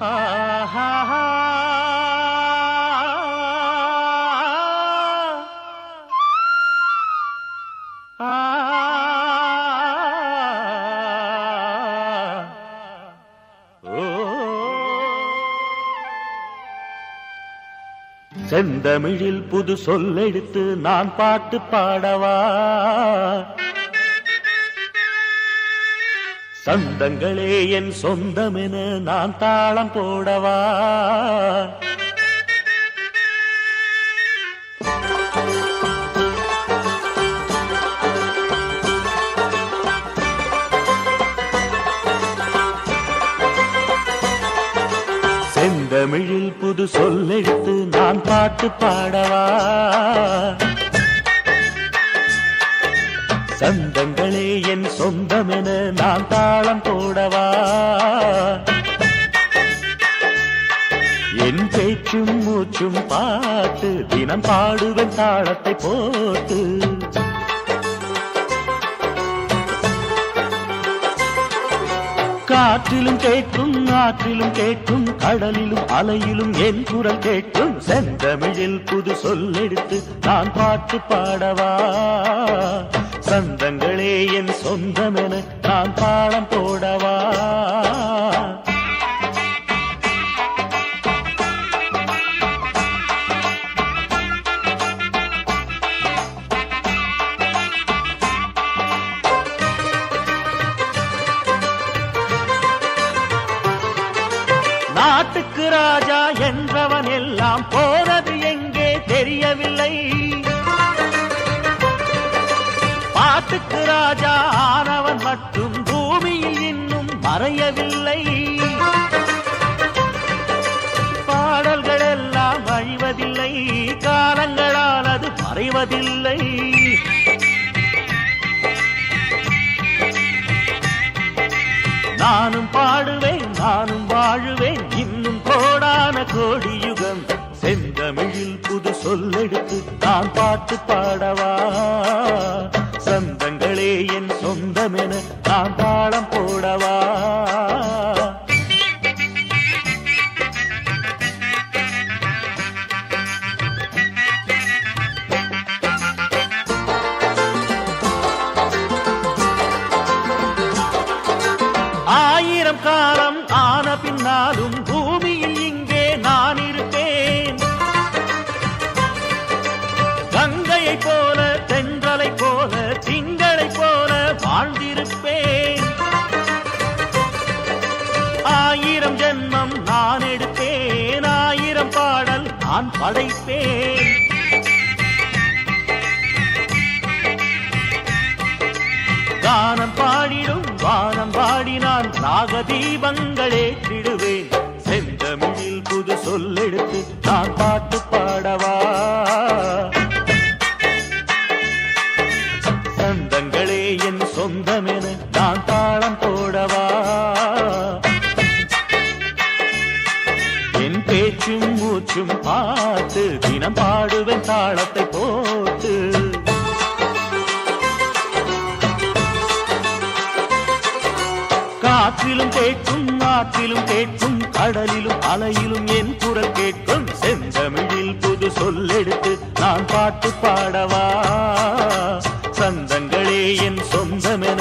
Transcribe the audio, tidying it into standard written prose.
ஆஹா செந்தமிழில் புது சொல்லெடுத்து நான் பாட்டு பாடவா? சந்தங்களே என் சொந்தமென நான் தாளம் போடவா? செந்தமிழில் புது சொல்லெடுத்து நான் பாட்டு பாடவா? சந்தங்களே என் சொந்தமென நான் தாளம் போடவா? என் பேச்சும் மூச்சும் பாட்டு தினம் பாடுவேன் தாளத்தை போட்டு. காற்றிலும் கேட்கும் ஆற்றிலும் கேட்கும் கடலிலும் அலையிலும் என் குரல் கேட்கும். செந்தமிழில் புது சொல்லெடுத்து நான் பாட்டு பாடவா? சந்தங்களே என் சொந்தமென நான் தாளம் போடவா? நாட்டுக்கு ராஜா என்றவன் எல்லாம் போனது எங்கே தெரியவில்லை. பாட்டுக்கு ராஜா ஆனவன் மட்டும் பூமியில் இன்னும் மறையவில்லை. பாடல்கள் எல்லாம் அழிவதில்லை, காலங்களால் அது மறைவதில்லை. நானும் பாடுவேன் நானும் வாழுவேன் இன்னும் கோடான கோடி யுகம். செந்தமிழில் புது சொல்லெடுத்து நான் பாட்டு பாடவா? சந்தங்களே என் சொந்தமென நான் தாளம் போடவா? ஆயிரம் காலம் ஆன பின்னாலும் பூமியில் இங்கே நான் இருப்பேன். கங்கையை போல தென்றலை போல திங்களை போல வாழ்ந்திருப்பேன். ஆயிரம் ஜென்மம் நான் எடுப்பேன், ஆயிரம் பாடல் நான் படைப்பேன். கானம் பாடிடும் வானம் பாடினான் ராக தீபங்களே திடுவேன். செந்தமிழில் புது சொல்லெடுத்து நான் பாட்டு பாடவா? சந்தங்களே என் சொந்தமென நான் தாளம் போடவா? என் பேச்சும் மூச்சும் பார்த்து தினம் பாடுவேன் தாளத்தை போட்டு. காற்றிலும் கேட்கும் ஆற்றிலும் கேட்கும் கடலிலும் அலையிலும் என் குரல் கேட்கும். செந்தமிழில் புது சொல்லெடுத்து நான் பாட்டு பாடவா? சந்தங்களே என் சொந்தமென